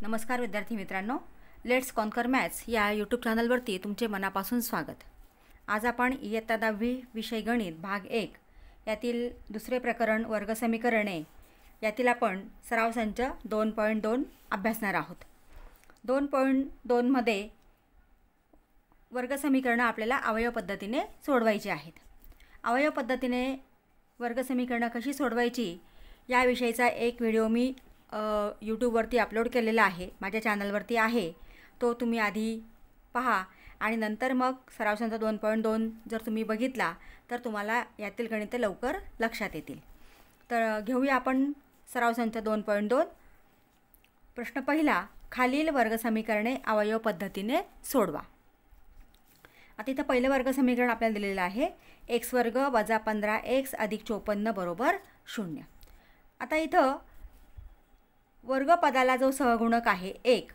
नमस्कार विद्यार्थी मित्रांनो, लेट्स कॉन्कर मॅथ्स या यूट्यूब चॅनलवरती तुमचे मनापासून स्वागत। आज आपण इयत्ता 10वी विषय गणित भाग 1 यातील दुसरे प्रकरण वर्गसमीकरणे यातील आपण सराव संच 2.2 अभ्यासणार आहोत। 2.2 मध्ये वर्गसमीकरणे आपल्याला अवयव पद्धतीने सोडवायची आहेत। अवयव पद्धतीने वर्गसमीकरणे कशी सोडवायची याविषयीचा एक व्हिडिओ मी यूट्यूबवरती अपलोड केलेला आहे, माझ्या चॅनलवरती आहे। तो तुम्ही आधी पहा आणि नंतर मग सराव संच 2.2 जर तुम्ही बघितला तर तुम्हाला यातील गणिते लवकर लक्षात येतील। तर घेऊया आपण सराव संच 2.2। प्रश्न पहिला, खालील वर्गसमीकरणे अवयव पद्धतीने सोडवा। आता इथं पहिलं वर्गसमीकरण आपल्याला दिलेलं आहे, x वर्ग वजा 15x अधिक 54 बरोबर 0। आता इथं वर्गपदाला जो सहगुणक आहे 1,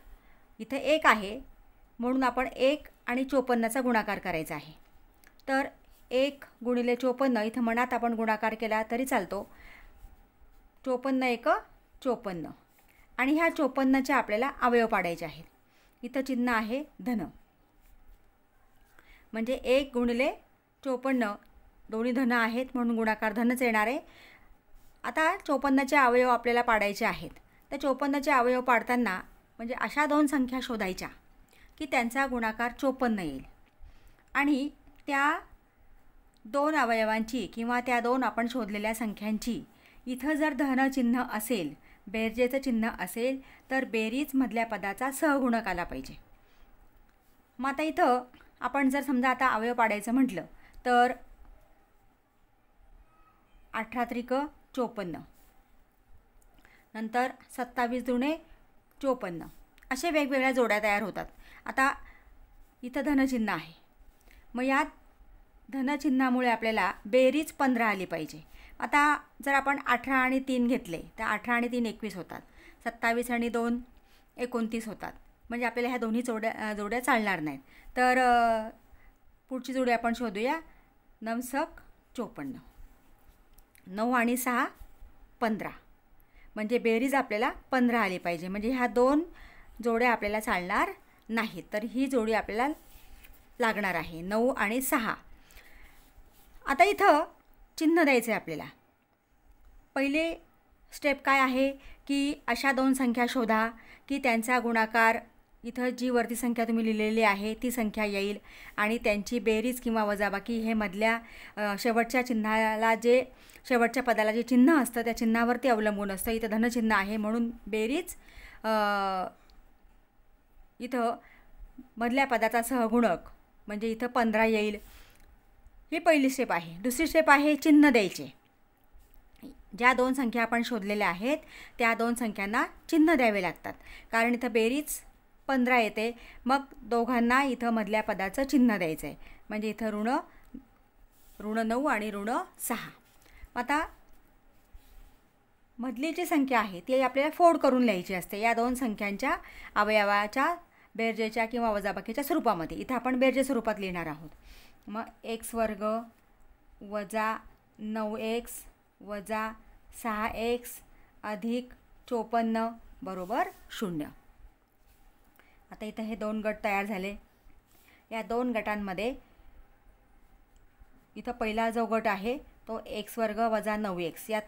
इथे 1 आहे म्हणून आपण 1 आणि 54चा गुणाकार करायचा आहे। तर 1 गुणिले 54 इथं मनात आपण गुणाकार केला तरी चालतो। 54 1 54 आणि ह्या 54चे आपल्याला अवयव पाडायचे आहेत। इथं चिन्ह आहे धन, म्हणजे 1 गुणिले 54 दोन्ही धन आहेत म्हणून गुणाकार धनच येणार आहे। आता 54चे अवयव आपल्याला पाडायचे आहेत। तर 54चे अवयव पाडताना म्हणजे अशा दोन संख्या शोधायच्या की त्यांचा गुणाकार 54 येईल आणि त्या दोन अवयवांची किंवा त्या दोन आपण शोधलेल्या संख्यांची इथं जर धन चिन्ह असेल, बेरजेचं चिन्ह असेल तर बेरीज मधल्या पदाचा सहगुणक आला पाहिजे। मग आता इथं आपण जर समजा आता अवयव पाडायचं म्हटलं तर 18 त्रिक 54, नंतर 27 दुणे 54 असे वेगवेगळ्या जोड्या तयार होतात। आता इथं धनचिन्ह आहे, मग या धनचिन्हामुळे आपल्याला बेरीज 15 आली पाहिजे। आता जर आपण 18 आणि 3 घेतले तर 18 आणि 3 21 होतात, 27 आणि 2 29 होतात, म्हणजे आपल्याला ह्या दोन्ही जोड्या चालणार नाहीत। तर पुढची जोडी आपण शोधूया, 9 सक 54, 9 आणि 6 15, म्हणजे बेरीज आपल्याला 15 आली पाहिजे। म्हणजे ह्या दोन जोड्या आपल्याला चालणार नाहीत, तर ही जोडी आपल्याला लागणार आहे 9 आणि 6। आता इथं चिन्ह द्यायचं आहे आपल्याला। पहिले स्टेप काय आहे की अशा दोन संख्या शोधा की त्यांचा गुणाकार इथं जी वरती संख्या तुम्ही लिहिलेली आहे ती संख्या येईल आणि त्यांची बेरीज किंवा वजाबाकी हे मधल्या शेवटच्या चिन्हाला जे शेवटच्या पदाला जे चिन्ह असतं त्या चिन्हावरती अवलंबून असतं। इथं धनचिन्ह आहे म्हणून बेरीज इथं मधल्या पदाचा सहगुणक म्हणजे इथं 15 येईल। ही पहिली स्टेप आहे। दुसरी स्टेप आहे चिन्ह द्यायचे। ज्या दोन संख्या आपण शोधलेल्या आहेत त्या दोन संख्यांना चिन्ह द्यावे लागतात, कारण इथं बेरीज 15 येते, मग दोघांना इथं मधल्या पदाचं चिन्ह द्यायचं आहे। म्हणजे इथं ऋण 9 आणि ऋण 6। आता मधली जी संख्या आहे ती आपल्याला फोड करून लिहायची असते या दोन संख्यांच्या अवयवाच्या बेरजेच्या किंवा वजाबाकीच्या स्वरूपामध्ये। इथं आपण बेरजे स्वरूपात लिहिणार आहोत। मग x वर्ग वजा 9x वजा 6x अधिक 54 बरोबर 0। आता इथं हे दोन गट तयार झाले। या दोन गटांमध्ये इथं पहिला जो गट आहे तो x वर्ग वजा 9x, यात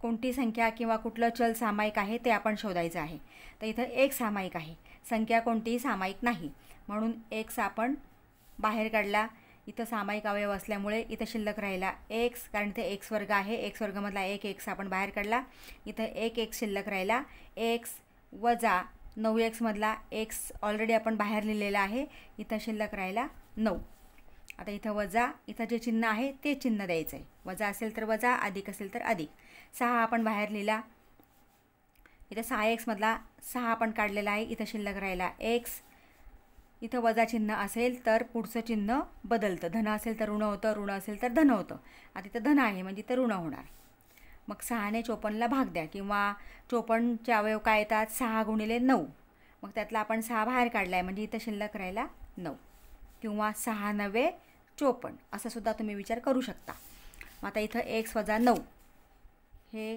कोणती संख्या किंवा कुठलं चल सामायिक आहे ते आपण शोधायचं आहे। तर इथं एक सामायिक आहे, संख्या कोणतीही सामायिक नाही म्हणून x आपण बाहेर काढला। इथं सामायिक अवयव असल्यामुळे इथं शिल्लक राहिला x, कारण इथे x वर्ग आहे, x वर्गमधला एक x आपण बाहेर काढला, इथं एक x शिल्लक राहिला। x वजा 9x मधला x ऑलरेडी आपण बाहेर लिहिलेला आहे, इथं शिल्लक राहिला 9। आता इथं वजा, इथं जे चिन्ह आहे ते चिन्ह द्यायचं आहे। वजा असेल तर वजा, अधिक असेल तर अधिक। 6 आपण बाहेर लिहिला, इथं 6x मधला 6 आपण काढलेला आहे, इथं शिल्लक राहिला x। इथं वजा चिन्ह असेल तर पुढचं चिन्ह बदलतं, धन असेल तर ऋण होतं, ऋण असेल तर धन होतं। आता इथं धन आहे म्हणजे इथं ऋण होणार। मग 6 ने 54ला भाग द्या, किंवा 54चे अवयव काय येतात 6 गुणिले 9, मग त्यातला आपण 6 बाहेर काढला आहे म्हणजे इथं शिल्लक राहिला 9, किंवा 6 9 54 असं सुद्धा तुम्ही विचार करू शकता। मग आता इथं x वजा 9 हे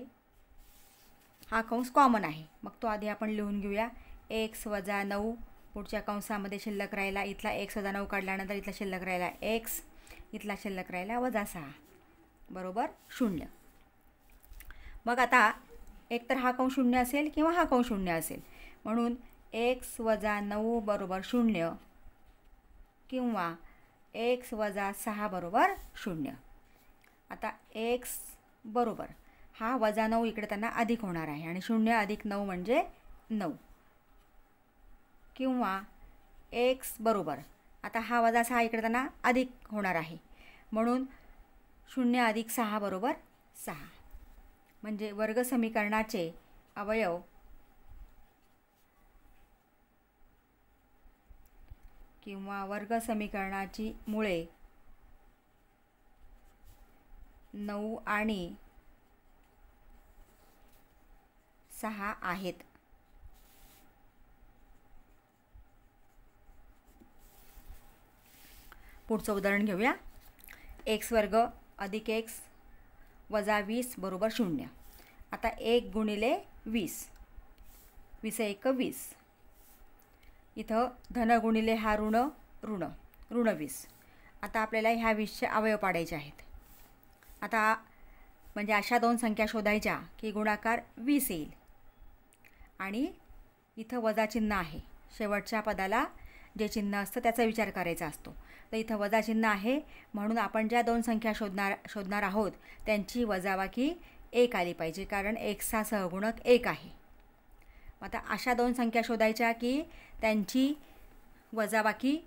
हा कंस कॉमन आहे, मग तो आधी आपण लिहून घेऊया. x वजा 9, पुढच्या कंसामध्ये शिल्लक राहिला, इथला x वजा 9 काढल्यानंतर इथला शिल्लक राहिला x, इथला शिल्लक राहिला वजा 6 बरोबर 0. मग आता एकतर हा कंस 0 असेल किंवा हा कंस 0 असेल, म्हणून x वजा 9 बरोबर 0 किंवा x वजा 6 बरोबर 0. आता x बरोबर हा वजा 9 इकडे त्यांना अधिक होणार आहे आणि 0 अधिक 9 म्हणजे 9, किंवा x बरोबर आता हा वजा 6 इकडे त्यांना अधिक होणार आहे, म्हणून 0 अधिक 6 बरोबर 6. म्हणजे वर्ग समीकरणाचे अवयव किंवा वर्ग समीकरणाची मुळे 9 आणि 6 आहेत. पुढचं उदाहरण घेऊया. x वर्ग अधिक x वजा 20 बरोबर 0. आता 1 गुणिले 20, 20 1 20. इथं धन गुणिले हा ऋण 20. आता आपल्याला ह्या 20चे अवयव पाडायचे आहेत. आता म्हणजे अशा दोन संख्या शोधायच्या की गुणाकार 20 येईल आणि इथं वजा चिन्ह आहे. शेवटच्या पदाला जे चिन्ह असतं त्याचा विचार करायचा असतो. तर इथं वजा चिन्ह आहे, म्हणून आपण ज्या दोन संख्या शोधणार आहोत त्यांची वजाबाकी 1 आली पाहिजे, कारण xचा सहगुणक 1 आहे. आता अशा दोन संख्या शोधायच्या की त्यांची वजाबाकी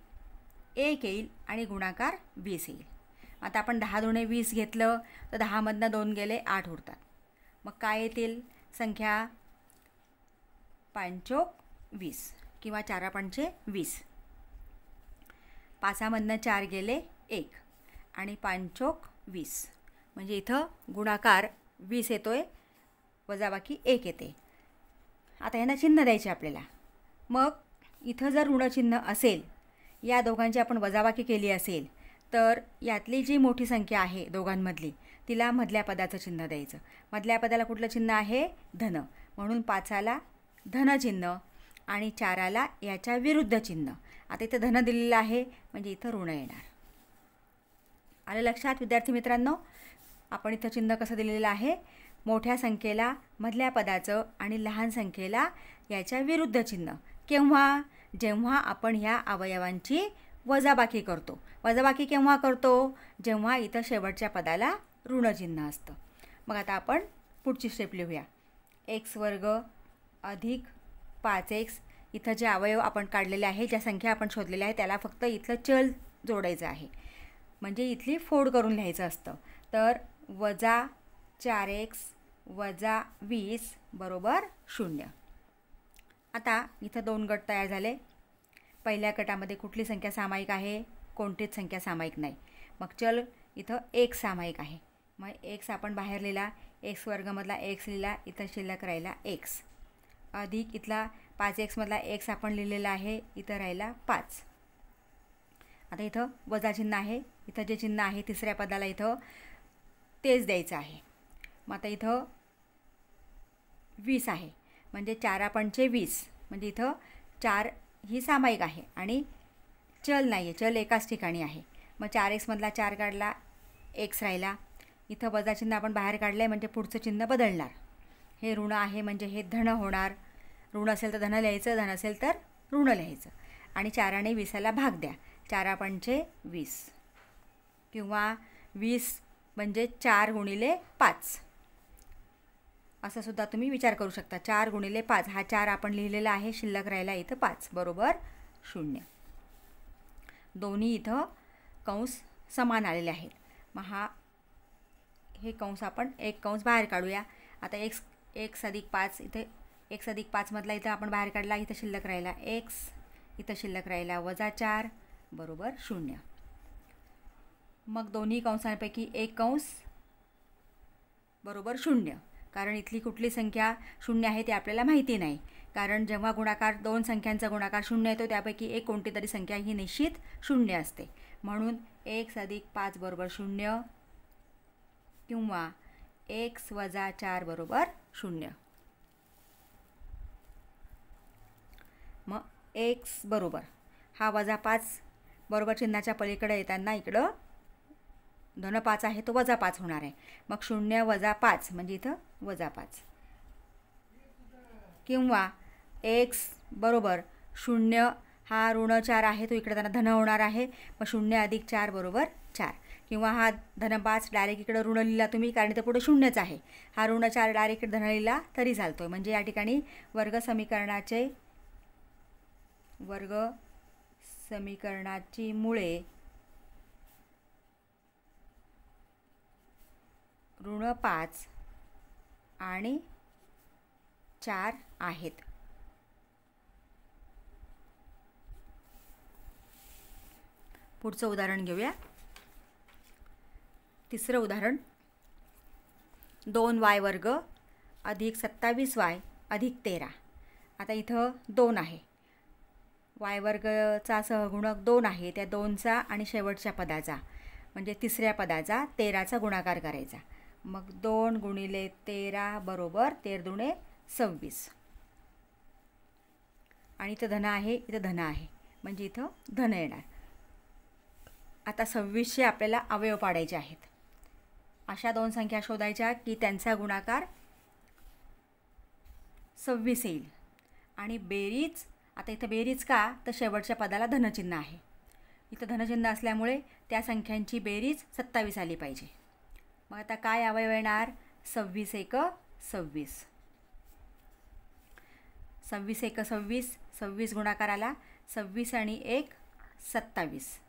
1 येईल आणि गुणाकार 20 येईल. आता आपण 10 दुणे 20 घेतलं तर 10मधनं 2 गेले 8 उरतात. मग काय येतील संख्या? 5 चोक 20 किंवा 4 पंचे 20. 5मधनं 4 गेले 1 आणि 5 चोक 20. म्हणजे इथं गुणाकार 20 येतोय, वजाबाकी 1 येते. आता यांना चिन्ह द्यायचे आपल्याला. मग इथं जर ऋणचिन्ह असेल, या दोघांची आपण वजाबाकी केली असेल, तर यातली जी मोठी संख्या आहे दोघांमधली तिला मधल्या पदाचं चिन्ह द्यायचं. मधल्या पदाला कुठलं चिन्ह आहे? धन. म्हणून 5ला धनचिन्ह आणि 4ला याच्या विरुद्ध चिन्ह. आता इथं धन दिलेलं आहे म्हणजे इथं ऋण येणार. आलं लक्षात विद्यार्थी मित्रांनो? आपण इथं चिन्ह कसं दिलेलं आहे? मोठ्या संख्येला मधल्या पदाचं आणि लहान संख्येला याच्या विरुद्ध चिन्ह. केव्हा? जेव्हा आपण ह्या अवयवांची वजाबाकी करतो. वजाबाकी केव्हा करतो? जेव्हा इथं शेवटच्या पदाला ऋणचिन्ह असतं. मग आता आपण पुढची स्टेप लिहूया. x वर्ग अधिक 5x. इथं जे अवयव आपण काढलेले आहे, ज्या संख्या आपण शोधलेल्या आहे त्याला फक्त इथलं चल जोडायचं आहे, म्हणजे इथली फोड करून लिहायचं असतं. तर वजा 4x वजा 20 बरोबर 0. आता इथं 2 गट तयार झाले. पहिल्या गटामध्ये कुठली संख्या सामायिक आहे? कोणतीच संख्या सामायिक नाही. मग चल इथं 1 सामायिक आहे. मग x आपण बाहेर लिहिला, x वर्गमधला x लिहिला, इथं शिल्लक राहिला x अधिक इथला 5xमधला x आपण लिहिलेला आहे, इथं राहिला 5. आता इथं वजा चिन्ह आहे, इथं जे चिन्ह आहे तिसऱ्या पदाला इथं तेच द्यायचं आहे. मग आता इथं 20 आहे, म्हणजे 4 पंचे 20, म्हणजे इथं 4 ही सामायिक आहे आणि चल नाही आहे, चल एकाच ठिकाणी आहे. मग 4xमधला 4 काढला, x राहिला. इथं वजा चिन्ह आपण बाहेर काढलं आहे म्हणजे पुढचं चिन्ह बदलणार. हे ऋण आहे म्हणजे हे धन होणार. ऋण असेल तर धन लिहायचं, धन असेल तर ऋण लिहायचं आणि 4ने 20ला भाग द्या. 4 पंचे 20 किंवा 20 म्हणजे 4 गुणिले 5 असं सुद्धा तुम्ही विचार करू शकता. 4 गुणिले 5 हा 4 आपण लिहिलेला आहे, शिल्लक राहिला इथं 5 बरोबर 0. दोन्ही इथं कंस समान आलेले आहेत. मग हे कंस आपण एक कंस बाहेर काढूया. आता x अधिक 5 इथे x अधिक 5मधला इथं आपण बाहेर काढला, इथं शिल्लक राहिला x, इथं शिल्लक राहिला वजा 4 बरोबर 0. मग दोन्ही कंसांपैकी एक कंस बरोबर 0, कारण इथली कुठली संख्या 0 आहे ते आपल्याला माहिती नाही. कारण जेव्हा गुणाकार दोन संख्यांचा गुणाकार 0 येतो त्यापैकी एक कोणती तरी संख्या ही निश्चित 0 असते. म्हणून x अधिक 5 बरोबर 0 किंवा x वजा 4 बरोबर 0. एक्स बरोबर हा -5 बरोबर चिन्हाच्या पलीकडे येताना इकडं धन 5 आहे तो -5 होणार आहे. मग 0 - 5 म्हणजे इथं -5. किंवा एक्स बरोबर 0 हा -4 आहे तो इकडे त्यांना धन होणार आहे. मग 0 + 4 बरोबर 4. किंवा हा -5 डायरेक्ट इकडं ऋण लिहिला तुम्ही कारण इथं पुढे 0च आहे. हा -4 डायरेक्ट धन लिहिला तरी चालतो आहे. म्हणजे या ठिकाणी वर्ग समीकरणाची मुळे -5 आणि 4 आहेत. पुढचं उदाहरण घेऊया. तिसरं उदाहरण 2y² + 27y + 13. आता इथं 2 आहे. y² सहगुणक 2 आहे. त्या 2चा आणि शेवटच्या पदाचा म्हणजे तिसऱ्या पदाचा 13चा गुणाकार करायचा. मग 2 × 13 बरोबर 13 × 26. आणि इथं धन आहे, इथं धन आहे म्हणजे इथं धन येणार. आता 26चे आपल्याला अवयव पाडायचे आहेत. अशा 2 संख्या शोधायच्या की त्यांचा गुणाकार 26 येईल. आणि बेरीज, आता इथं बेरीज का तर शेवटच्या पदाला धनचिन्ह आहे. इथं धनचिन्ह असल्यामुळे त्या संख्यांची बेरीज 27 आली पाहिजे. मग आता काय अवयव येणार? 26 × 1 = 26. 26 × 1 = 26. 26 गुणाकाराला 26 आणि 1 = 27.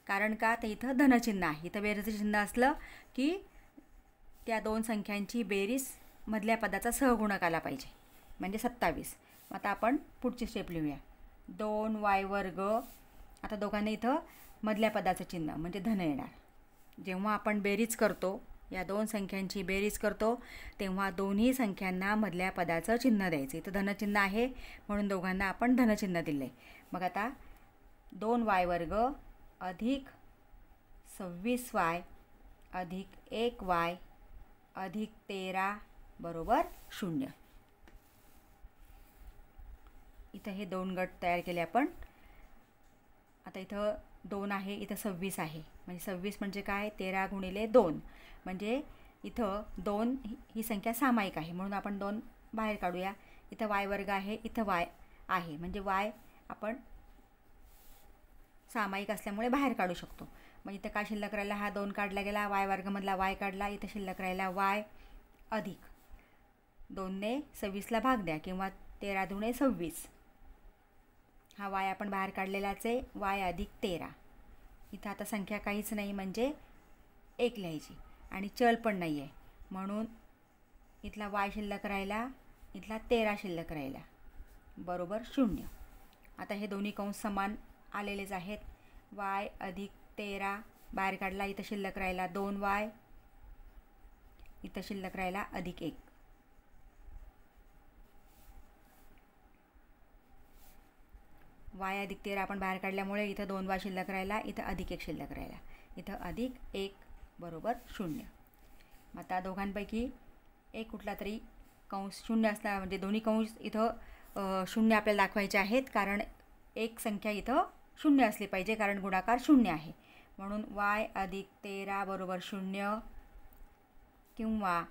कारण का तर इथं धनचिन्ह आहे. इथं बेरीजचं चिन्ह असलं की त्या 2 संख्यांची बेरीज मधल्या पदाचा सहगुणक आला पाहिजे म्हणजे 27. आता आपण पुढची स्टेप लिहूया. 2y². आता दोघांनी इथं मधल्या पदाचं चिन्ह म्हणजे धन येणार. जेव्हा आपण बेरीज करतो, या 2 संख्यांची बेरीज करतो तेव्हा दोन्ही संख्यांना मधल्या पदाचं चिन्ह द्यायचं. इथं धनचिन्ह आहे म्हणून दोघांना आपण धनचिन्ह दिलं आहे. मग आता 2y² + 26y + 1y + 13 बरोबर 0. इथं हे 2 गट तयार केले आपण. आता इथं 2 आहे, इथं 26 आहे. म्हणजे 26 म्हणजे काय? 13 × 2 म्हणजे इथं 2 ही संख्या सामायिक आहे म्हणून आपण 2 बाहेर काढूया. इथं y² आहे, इथं y आहे म्हणजे y आपण सामायिक असल्यामुळे बाहेर काढू शकतो. मग इथं काय शिल्लक राहिला? हा 2 काढला गेला, y² मधला y काढला. इथं शिल्लक राहिला y अधिक 2ने 26ला भाग द्या किंवा 13 × 2 = 26. हा y आपण बाहेर काढलेलाच आहे. y + 13. इथं आता संख्या काहीच नाही म्हणजे 1 लिहायची आणि चल पण नाही आहे म्हणून इथला y शिल्लक राहिला, इथला 13 शिल्लक राहिला बरोबर 0. आता हे दोन्ही कंस समान आलेलेच आहेत. y + 13 बाहेर काढला, इथं शिल्लक राहिला 2y, इथं शिल्लक राहिला +1. y + 13 आपण बाहेर काढल्यामुळे इथं 2y शिल्लक राहिला, इथं +1 शिल्लक राहिला, इथं +1 बरोबर 0. आता दोघांपैकी एक कुठला तरी कंस 0 असणार म्हणजे दोन्ही कंस इथं 0 आपल्याला दाखवायचे आहेत कारण एक संख्या इथं 0 असली पाहिजे कारण गुणाकार 0 आहे. म्हणून y + 13 बरोबर 0 किंवा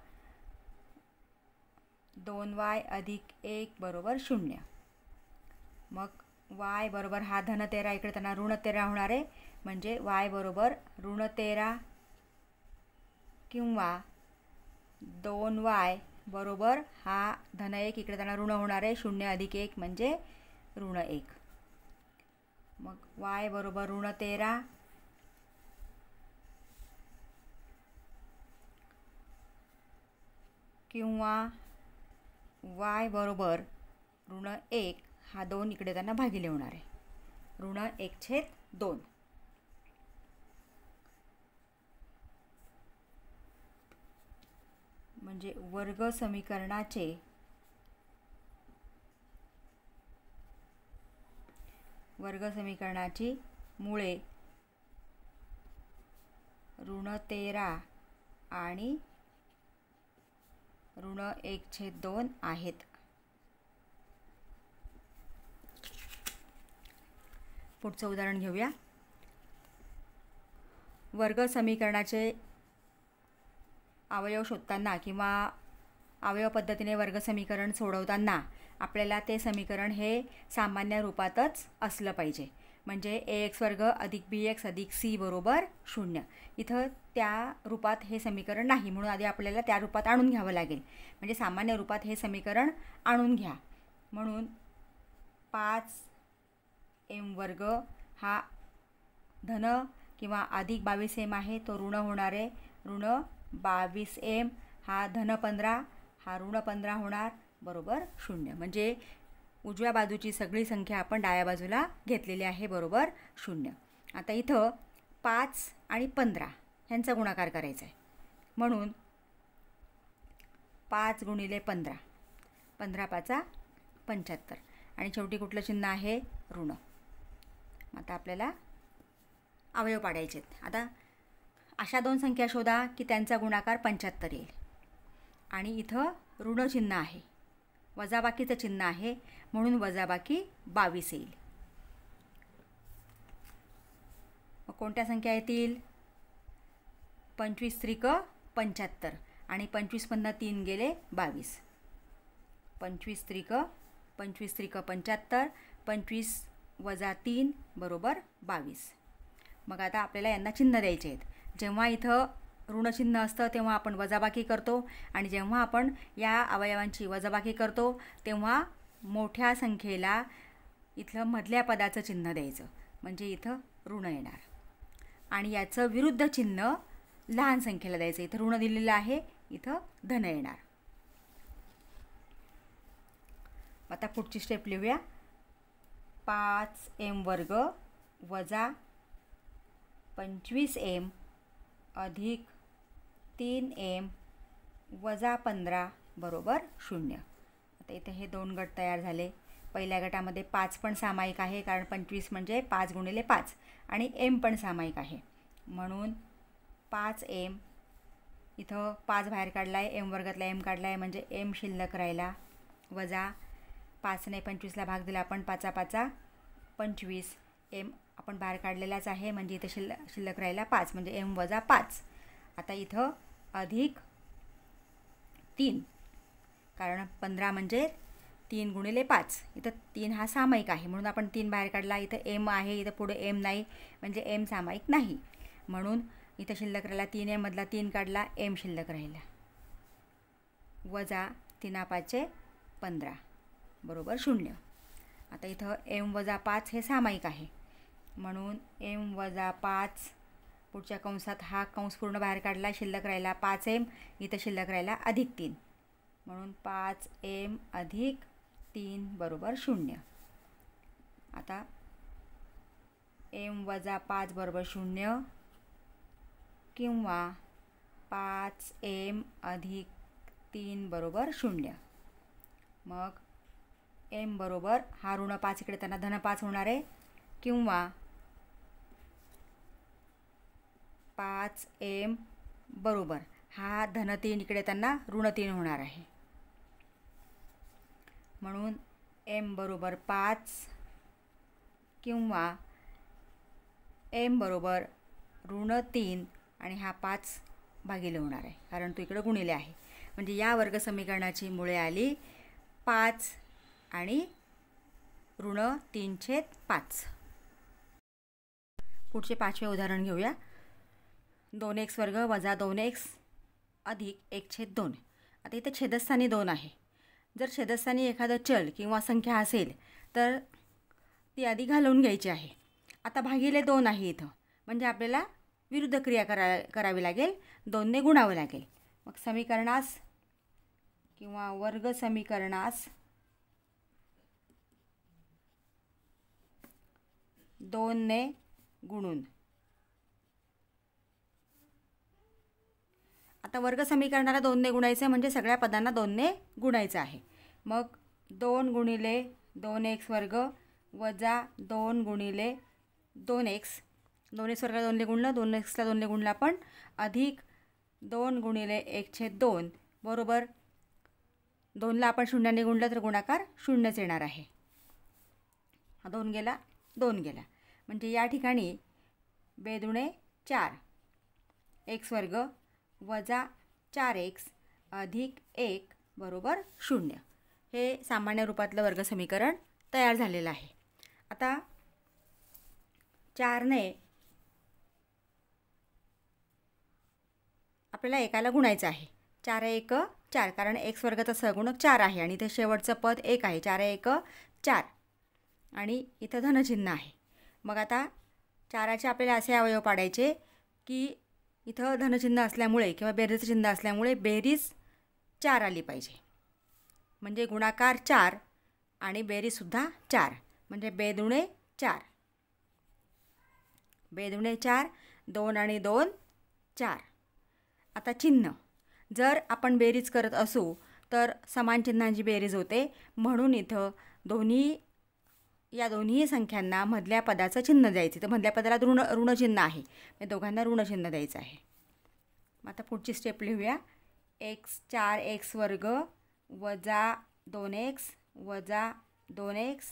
2y + 1 बरोबर 0. मग y बरोबर हा धन 13 इकडे त्यांना ऋण 13 होणार आहे म्हणजे y बरोबर ऋण 13 किंवा 2y बरोबर हा धन 1 इकडे त्यांना ऋण होणार आहे 0 + 1 म्हणजे ऋण 1. मग y बरोबर ऋण 13 किंवा y बरोबर ऋण 1 हा 2 इकडे त्यांना भागिले होणार आहे ऋण 1/2. म्हणजे वर्ग समीकरणाची मुळे ऋण 13 आणि ऋण 1/2 आहेत. पुढचं उदाहरण घेऊया. वर्ग समीकरणाचे अवयव शोधताना किंवा अवयव पद्धतीने वर्ग समीकरण सोडवताना आपल्याला ते समीकरण हे सामान्य रूपातच असलं पाहिजे. म्हणजे ax वर्ग अधिक bx अधिक c बरोबर 0. इथं त्या रूपात हे समीकरण नाही, म्हणून आधी आपल्याला त्या रूपात आणून घ्यावं लागेल. म्हणजे सामान्य रूपात हे समीकरण आणून घ्या. म्हणून 5m वर्ग हा धन किंवा अधिक 22m आहे, तो ऋण होणार आहे. ऋण 22m हा धन 15 हा ऋण 15 होणार बरोबर 0. म्हणजे उजव्या बाजूची सगळी संख्या आपण डाव्या बाजूला घेतलेली आहे बरोबर 0. आता इथं 5 आणि 15 ह्यांचा गुणाकार करायचा आहे. म्हणून 5 गुणिले 15, 15 पाचा 75 आणि शेवटी कुठलं चिन्ह आहे ऋण. आता आपल्याला अवयव पाडायचे आहेत. आता अशा दोन संख्या शोधा की त्यांचा गुणाकार 75 येईल आणि इथं ऋण चिन्ह आहे, वजाबाकीचं चिन्ह आहे, म्हणून वजाबाकी 22 येईल. मग कोणत्या संख्या येतील? 25 त्रिक 75 आणि 25 मधनं 3 गेले 22. 25 त्रिक 75, 25 वजा 3 बरोबर 22. मग आता आपल्याला यांना चिन्ह द्यायचे आहेत. जेव्हा इथं ऋणचिन्ह असतं तेव्हा आपण वजाबाकी करतो आणि जेव्हा आपण या अवयवांची वजाबाकी करतो तेव्हा मोठ्या संख्येला इथलं मधल्या पदाचं चिन्ह द्यायचं, म्हणजे इथं ऋण येणार. आणि याचं विरुद्ध चिन्ह लहान संख्येला द्यायचं. इथं ऋण दिलेलं आहे, इथं धन येणार. आता पुढची स्टेप लिहूया. 5m वर्ग वजा 25m अधिक 3m वजा 15 बरोबर 0. आता इथे हे दोन गट तयार झाले. पहिल्या गटामध्ये 5 पण सामायिक आहे, कारण 25 म्हणजे 5 गुणिले 5 आणि m पण सामायिक आहे, म्हणून 5m. इथं 5 बाहेर काढला आहे, m वर्गातला m काढला आहे, म्हणजे m शिल्लक राहिला. वजा 5ने 25ला भाग दिला आपण, 5 5 25. m आपण बाहेर काढलेलाच आहे, म्हणजे इथं शिल्लक राहिला 5, म्हणजे m वजा 5. आता इथं अधिक 3, कारण 15 म्हणजे 3 गुणिले 5. इथं 3 हा सामायिक आहे, म्हणून आपण 3 बाहेर काढला. इथं m आहे, इथं पुढे m नाही, म्हणजे m सामायिक नाही, म्हणून इथं शिल्लक राहिला 3m मधला 3 काढला, m शिल्लक राहिला. वजा 3 5 15 बरोबर 0. आता इथं m वजा 5 हे सामायिक आहे, म्हणून m वजा 5. पुढच्या कंसात हा कंस पूर्ण बाहेर काढला, शिल्लक राहिला 5m, इथं शिल्लक राहिला अधिक 3, म्हणून 5m अधिक 3 बरोबर 0. आता m वजा 5 बरोबर 0 किंवा 5m अधिक 3 बरोबर 0. मग m बरोबर हा ऋण 5 इकडे त्यांना धन 5 होणार आहे, किंवा 5m बरोबर हा धन 3 इकडे त्यांना ऋण 3 होणार आहे, म्हणून m बरोबर 5 किंवा m बरोबर ऋण 3 आणि हा 5 भागिले होणार आहे, कारण तो इकडे गुणिले आहे. म्हणजे या वर्ग समीकरणाची मुळे आली 5 आणि ऋण 3/5. पुढचे 5वे उदाहरण घेऊया. 2x वर्ग वजा 2x अधिक 1/2. आता इथे छेदस्थानी 2 आहे. जर छेदस्थानी एखादं चल किंवा संख्या असेल तर ती आधी घालवून घ्यायची आहे. आता भागिले 2 आहे इथं, म्हणजे आपल्याला विरुद्ध क्रिया करावी लागेल, 2ने गुणावं लागेल. मग समीकरणास किंवा वर्ग समीकरणास 2ने गुणून. आता वर्ग समीकरणाला 2ने गुणायचं म्हणजे सगळ्या पदांना 2ने गुणायचं आहे. मग 2 गुणिले 2x वर्ग वजा 2 गुणिले 2x, 2x वर्गाला 2ने गुणलं, 2xला 2ने गुणलं आपण, अधिक 2 गुणिले 1/2 बरोबर 2ला आपण 0ने गुणलं तर गुणाकार 0च येणार आहे. 2 गेला 2 गेला, म्हणजे या ठिकाणी बेदुणे 4 एक्स वर्ग वजा 4x अधिक 1 बरोबर 0. हे सामान्य रूपातलं वर्गसमीकरण तयार झालेलं आहे. आता 4ने आपल्याला एकाला गुणायचं आहे. 4 1 4 कारण एक्स वर्गाचा सहगुणक 4 आहे आणि इथे शेवटचं पद 1 आहे. 4 1 4 आणि इथं धनचिन्ह आहे. मग आता 4चे आपल्याला असे अवयव पाडायचे की इथं धनचिन्ह असल्यामुळे किंवा बेरीजचं चिन्ह असल्यामुळे बेरीज 4 आली पाहिजे. म्हणजे गुणाकार 4 आणि बेरीजसुद्धा 4 म्हणजे बेदुणे 4. बेदुणे 4 2 आणि 2 4. आता चिन्ह जर आपण बेरीज करत असू तर समान चिन्हांची बेरीज होते. म्हणून इथं या दोन्ही संख्यांना मधल्या पदाचं चिन्ह द्यायचं. तर मधल्या पदाला ऋणचिन्ह आहे. दोघांना ऋणचिन्ह द्यायचं आहे. आता पुढची स्टेप लिहूया. 4x वर्ग वजा 2x वजा 2x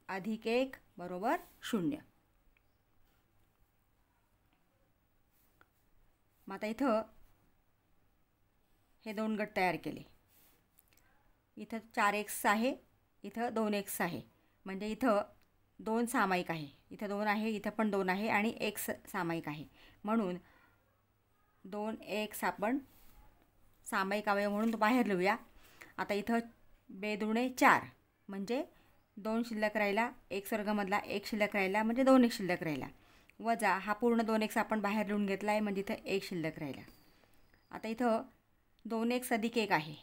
अधिक 1 बरोबर 0. मग आता इथं हे 2 गट तयार केले. इथं 4x आहे, इथं 2x आहे. म्हणजे इथं 2 सामायिक आहे. इथं 2 आहे, इथं पण 2 आहे आणि x सामायिक आहे. म्हणून 2x आपण सामायिक अवयव म्हणून तो बाहेर लिहूया. आता इथं बेदुणे 4 म्हणजे 2 शिल्लक राहिला. x वर्गामधला 1 शिल्लक राहिला म्हणजे 2x शिल्लक राहिला. वजा हा पूर्ण 2x आपण बाहेर लिहून घेतला आहे म्हणजे इथं 1 शिल्लक राहिला. आता इथं 2x अधिक 1 आहे.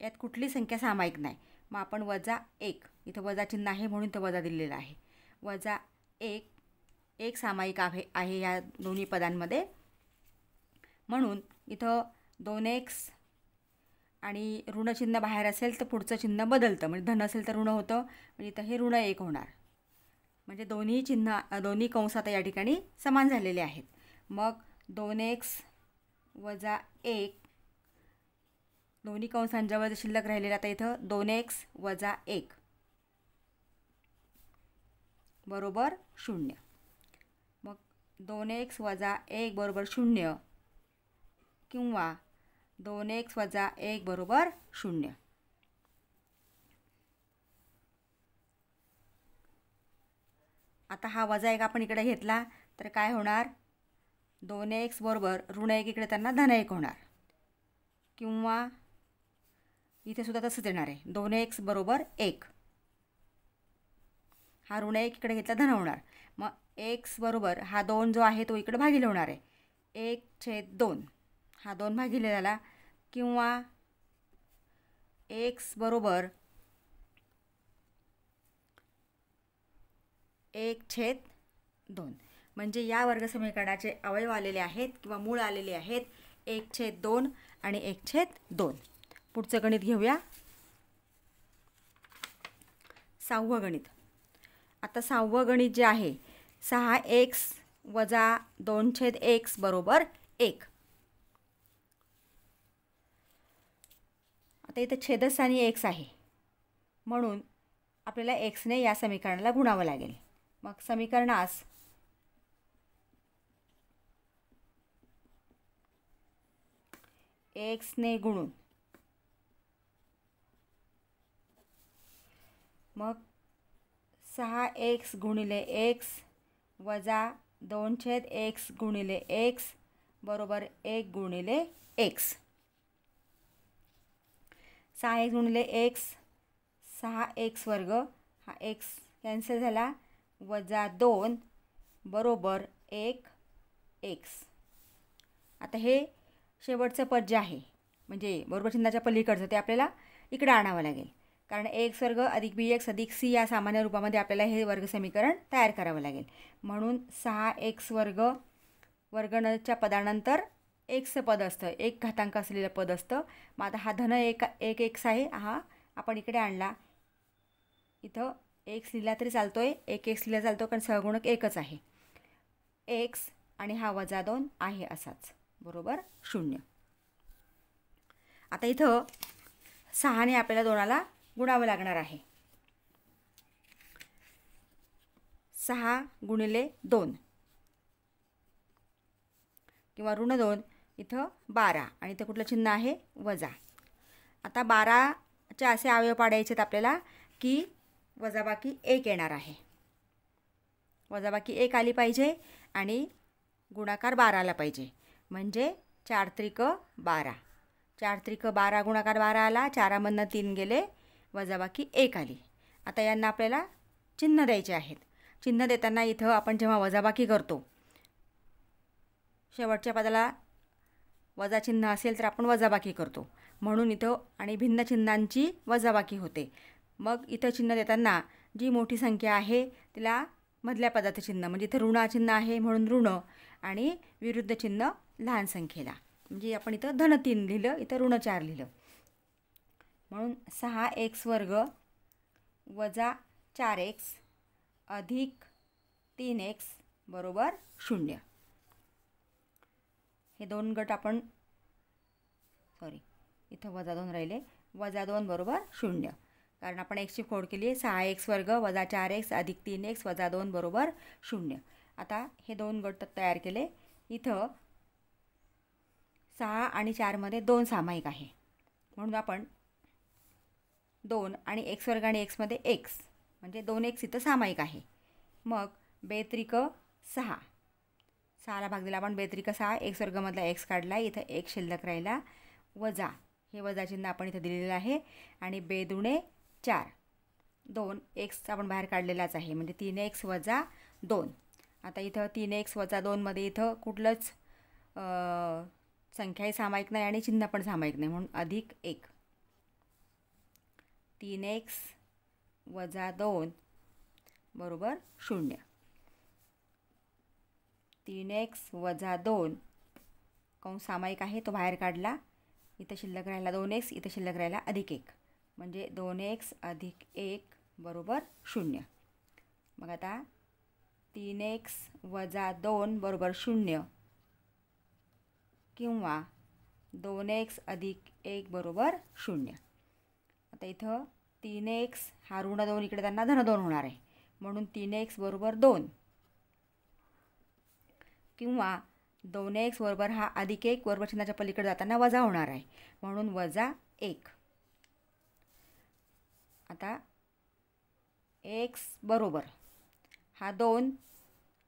यात कुठली संख्या सामायिक नाही. मग आपण वजा 1 इथं वजा चिन्ह आहे म्हणून इथं वजा दिलेलं आहे. वजा 1 सामायिक आहे या दोन्ही पदांमध्ये. म्हणून इथं 2x आणि ऋणचिन्ह बाहेर असेल तर पुढचं चिन्ह बदलतं. म्हणजे धन असेल तर ऋण होतं. म्हणजे इथं हे ऋण 1 होणार. म्हणजे दोन्ही कंस आता या ठिकाणी समान झालेले आहेत. मग 2x वजा 1 दोन्ही कंसांजवळ शिल्लक राहिलेलं. आता इथं 2x वजा 1 बरोबर 0. मग 2x वजा 1 बरोबर 0 किंवा 2x वजा 1 बरोबर 0. आता हा वजा 1 आपण इकडे घेतला तर काय होणार? 2x बरोबर ऋण 1 इकडे त्यांना धन 1 होणार. किंवा इथे सुद्धा तसंच येणार आहे. 2x बरोबर 1 हा ऋण 1 इकडे घेतला धन होणार. मग x बरोबर हा 2 जो आहे तो इकडे भागिले होणार आहे. 1/2 हा 2 भागिले झाला. किंवा x बरोबर 1/2 म्हणजे या वर्गसमीकरणाचे अवयव आलेले आहेत किंवा मूळ आलेले आहेत 1/2 आणि 1/2. पुढचं गणित घेऊया. 6वं गणित. आता 6वं गणित जे आहे 6x वजा 2/x बरोबर 1. आता इथं छेदस्थानी x आहे म्हणून आपल्याला xने या समीकरणाला गुणावं लागेल. मग समीकरणास xने गुणून मग 6x गुणिले x वजा 2/x गुणिले x बरोबर 1 गुणिले x. 6x गुणिले x 6x वर्ग हा x कॅन्सल झाला वजा 2 बरोबर 1x. आता हे शेवटचं पद जे आहे म्हणजे बरोबर चिन्हाच्या पलीकडचं ते आपल्याला इकडे आणावं लागेल. कारण x वर्ग अधिक bx अधिक c या सामान्य रूपामध्ये आपल्याला हे वर्गसमीकरण तयार करावं लागेल. म्हणून 6x वर्ग वर्गणच्या पदानंतर xचं पद असतं, 1 घातांक असलेलं पद असतं. मग आता हा धन 1x आहे हा आपण इकडे आणला. इथं x लिहिला तरी चालतो आहे, 1x लिहिला चालतो कारण सहगुणक 1च आहे. x आणि हा वजा 2 आहे असाच बरोबर 0. आता इथं 6ने आपल्याला 2ला गुणावं लागणार आहे. 6 गुणिले 2 किंवा ऋण 2, इथं 12 आणि इथं कुठलं चिन्ह आहे वजा. आता 12चे असे अवयव पाडायचे आहेत आपल्याला की वजाबाकी 1 येणार आहे. वजाबाकी 1 आली पाहिजे आणि गुणाकार 12 आला पाहिजे. म्हणजे 4 त्रिक 12. 4 त्रिक 12 गुणाकार 12 आला. 4मधनं 3 गेले, वजाबाकी 1 आली. आता यांना आपल्याला चिन्ह द्यायचे आहेत. चिन्ह देताना इथं आपण जेव्हा वजाबाकी करतो, शेवटच्या पदाला वजा चिन्ह असेल तर आपण वजाबाकी करतो, म्हणून इथं आणि भिन्न चिन्हांची वजाबाकी होते. मग इथं चिन्ह देताना जी मोठी संख्या आहे तिला मधल्या पदाचं चिन्ह, म्हणजे इथं ऋणाचिन्ह आहे म्हणून ऋण, आणि विरुद्ध चिन्ह लहान संख्येला, म्हणजे आपण इथं धन 3 लिहिलं, इथं ऋण 4 लिहिलं. म्हणून 6x वर्ग वजा 4x अधिक 3x बरोबर 0. हे दोन गट आपण इथं वजा 2 राहिले, वजा 2 बरोबर 0, कारण आपण एक्सची फोड केली आहे. 6x वर्ग वजा 4x अधिक 3x वजा 2 बरोबर 0. आता हे दोन गट तयार केले. इथं 6 आणि 4मध्ये 2 सामायिक आहे, म्हणून आपण 2 आणि x वर्ग आणि xमध्ये x म्हणजे 2x इथं सामायिक आहे. मग बेत्रिक 6, 6ला भाग दिला आपण, बेत्रिक 6, x वर्गमधला x काढला, इथं 1 शिल्लक राहिला, वजा हे वजा चिन्ह आपण इथं दिलेलं आहे, आणि बेदुणे 4, 2 x आपण बाहेर काढलेलाच आहे, म्हणजे 3x वजा 2. आता इथं 3x वजा 2मध्ये इथं कुठलंच संख्याही सामायिक नाही आणि चिन्ह पण सामायिक नाही, म्हणून अधिक 1. 3x वजा 2 बरोबर 0. 3x वजा 2 कंस सामायिक आहे तो बाहेर काढला, इथं शिल्लक राहिला 2x, इथं शिल्लक राहिला अधिक 1, म्हणजे 2x अधिक 1 बरोबर 0. मग आता 3x वजा 2 बरोबर 0 किंवा 2x अधिक 1 बरोबर 0. आता इथं 3x हा ऋण 2 इकडे त्यांना धन 2 होणार आहे, म्हणून 3x बरोबर 2 किंवा 2x बरोबर हा अधिक 1 बरोबर चिन्हाच्या पलीकडे जाताना वजा होणार आहे, म्हणून वजा 1. आता x बरोबर हा 2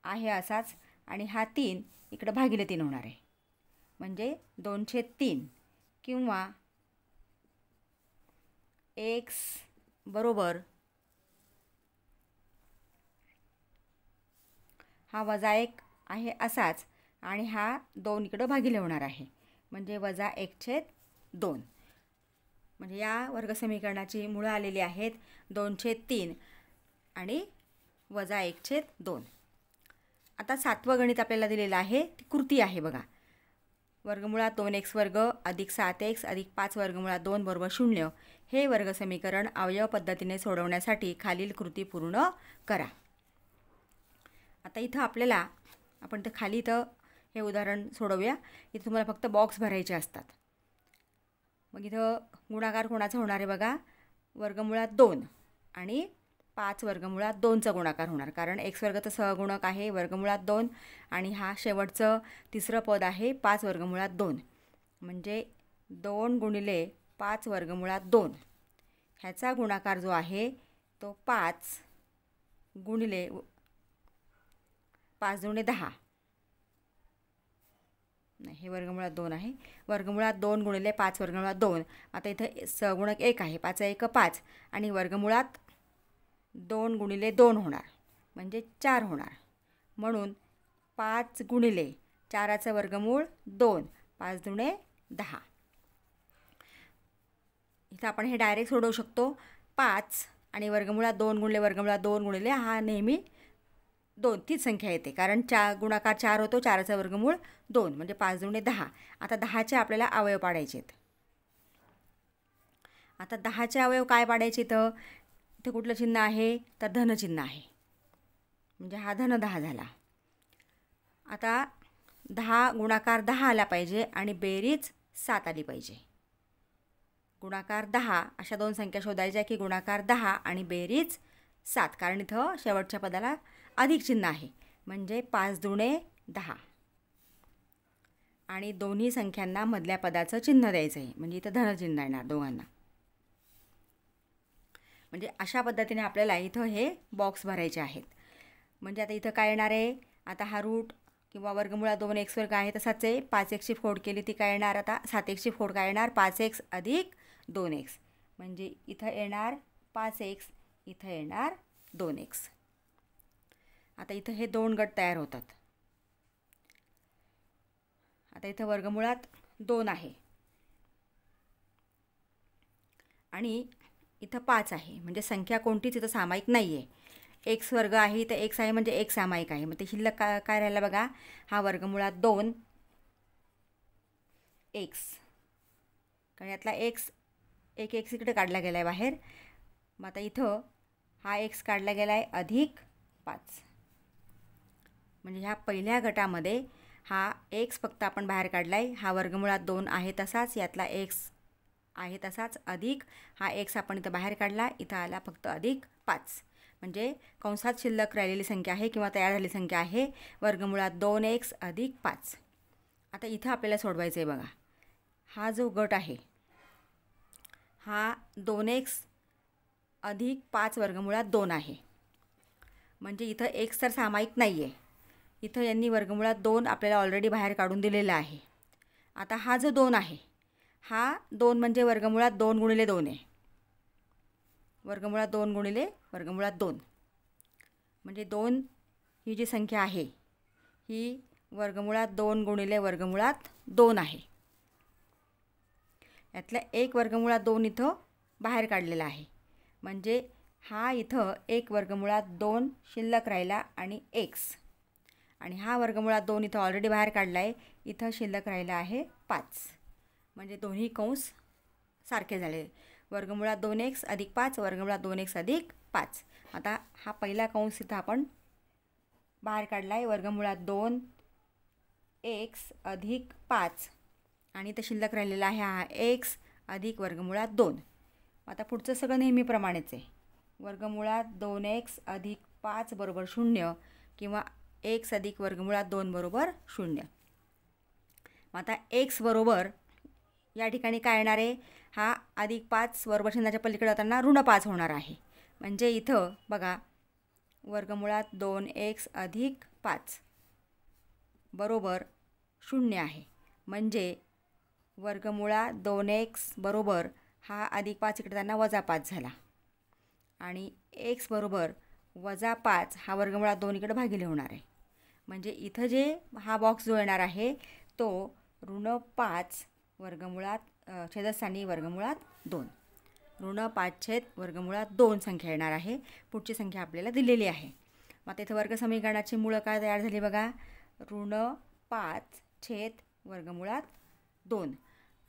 आहे असाच, आणि हा 3 इकडं भागिले 3 होणार आहे, म्हणजे 2/3 किंवा x बरोबर हा वजा 1 आहे असाच, आणि हा 2 इकडं भागिले होणार आहे, म्हणजे वजा 1/2. म्हणजे या वर्गसमीकरणाची मुळं आलेली आहेत 2/3 आणि वजा 1/2. आता 7वं गणित आपल्याला दिलेलं आहे, ती कृती आहे बघा. वर्गमुळात 2x वर्ग अधिक 7x अधिक 5 वर्गमुळात 2 बरोबर 0 हे वर्गसमीकरण अवयव पद्धतीने सोडवण्यासाठी खालील कृती पूर्ण करा. आता इथं आपल्याला आपण तर खाली इथं हे उदाहरण सोडवूया. इथं तुम्हाला फक्त बॉक्स भरायचे असतात. मग इथं गुणाकार कोणाचा होणार आहे बघा, वर्गमुळात 2 आणि 5 वर्गमुळात 2चा गुणाकार होणार, कारण x वर्ग तर सहगुणक आहे, वर्गमुळात 2, आणि हा शेवटचं तिसरं पद आहे 5 वर्गमुळात 2, म्हणजे 2 गुणिले 5 वर्गमुळात 2 ह्याचा गुणाकार जो आहे तो 5 गुणिले 5 दुणे 10, नाही हे वर्गमुळात 2 आहे, वर्गमुळात 2 गुणिले 5 वर्गमुळात 2. आता इथं सहगुणक 1 आहे, 5 1 5, आणि वर्गमुळात 2 गुणिले 2 होणार, म्हणजे 4 होणार, म्हणून 5 गुणिले 4चं वर्गमूळ 2, 5 दुणे 10. इथं आपण हे डायरेक्ट सोडवू शकतो. 5 आणि वर्गमुळात 2 गुणिले वर्गमुळात 2 गुणिले हा नेहमी 2 तीच संख्या येते, कारण गुणाकार 4 होतो, 4चं वर्गमूळ 2 म्हणजे 5 दुणे 10. आता 10चे आपल्याला अवयव पाडायचे आहेत. आता 10चे अवयव काय पाडायचे, इथं कुठलं चिन्ह आहे तर धनचिन्ह आहे, म्हणजे हा धन 10 झाला. आता 10 गुणाकार 10 आला पाहिजे आणि बेरीज 7 आली पाहिजे. गुणाकार 10 अशा दोन संख्या शोधायच्या की गुणाकार 10 आणि बेरीज 7, कारण इथं शेवटच्या पदाला अधिक चिन्ह आहे, म्हणजे 5 दुणे 10. आणि दोन्ही संख्यांना मधल्या पदाचं चिन्ह द्यायचं आहे, म्हणजे इथं धनचिन्ह येणार दोघांना. म्हणजे अशा पद्धतीने आपल्याला इथं हे बॉक्स भरायचे आहेत. म्हणजे आता इथं काय येणार आहे, आता हा रूट किंवा वर्गमुळात 2x वर्ग आहे तसाच आहे. 5xची फोड केली ती काय येणार, आता 7xची फोड काय येणार, 5x अधिक 2x. म्हणजे इथं येणार 5x, इथं येणार 2x. आता इथं हे 2 गट तयार होतात. आता इथं वर्गमुळात 2 आहे आणि इथं 5 आहे, म्हणजे संख्या कोणतीच इथं सामायिक नाही आहे. x वर्ग आहे तर x आहे म्हणजे x सामायिक आहे. मग ते शिल्लक काय राहिलं बघा, हा वर्गमुळात 2 x, कारण यातला x एक x इकडे काढला गेला आहे बाहेर. मग आता इथं हा x काढला गेला आहे अधिक 5. म्हणजे ह्या पहिल्या गटामध्ये हा x फक्त आपण बाहेर काढला आहे. हा वर्गमुळात 2 आहे तसाच, यातला x आहे तसाच, अधिक हा x आपण इथं बाहेर काढला, इथं आला फक्त अधिक 5. म्हणजे कंसात शिल्लक राहिलेली संख्या आहे किंवा तयार झालेली संख्या आहे वर्गमुळात 2x अधिक 5. आता इथं आपल्याला सोडवायचं आहे बघा. हा जो गट आहे हा 2x अधिक 5 वर्गमुळात 2 आहे. म्हणजे इथं x तर सामायिक नाही आहे. इथं यांनी वर्गमुळात 2 आपल्याला ऑलरेडी बाहेर काढून दिलेला आहे. आता हा जो 2 आहे, हा 2 म्हणजे वर्गमुळात 2 गुणिले 2 आहे. वर्गमुळात 2 गुणिले वर्गमुळात 2, म्हणजे 2 ही जी संख्या आहे ही वर्गमुळात 2 गुणिले वर्गमुळात 2 आहे. यातला एक वर्गमुळात 2 इथं बाहेर काढलेला आहे. म्हणजे हा इथं एक वर्गमुळात 2 शिल्लक राहिला आणि x, आणि हा वर्गमुळात 2 इथं ऑलरेडी बाहेर काढला आहे, इथं शिल्लक राहिला आहे 5. म्हणजे दोन्ही कंस सारखे झाले. वर्गमुळात 2x अधिक 5 वर्गमुळात 2x अधिक 5. आता हा पहिला कंस इथं आपण बाहेर काढला आहे, वर्गमुळात 2x अधिक 5, आणि इथं शिल्लक राहिलेला आहे हा x अधिक वर्गमुळात 2. आता पुढचं सगळं नेहमीप्रमाणेच आहे. वर्गमुळात 2x अधिक 5 बरोबर 0 किंवा x अधिक वर्गमुळात 2 बरोबर 0. आता x बरोबर या ठिकाणी काय येणार आहे, हा अधिक 5 बरोबर चिन्हाच्या पलीकडे जाताना ऋण 5 होणार आहे. म्हणजे इथं बघा वर्गमुळात 2x अधिक 5 बरोबर 0 आहे. म्हणजे वर्गमुळात 2x बरोबर हा अधिक 5 इकडे जाताना वजा 5 झाला, आणि x बरोबर वजा 5 हा वर्गमुळात 2 इकडे भागिले होणार आहे. म्हणजे इथं जे हा बॉक्स जो येणार आहे तो ऋण 5 वर्गमुळात छेदस्थानी वर्गमुळात 2, ऋण 5 छेद वर्गमुळात 2 संख्या येणार आहे. पुढची संख्या आपल्याला दिलेली आहे. मग आता इथं वर्ग समीकरणाची मुळं काय तयार झाली बघा, ऋण 5 छेद वर्गमुळात 2,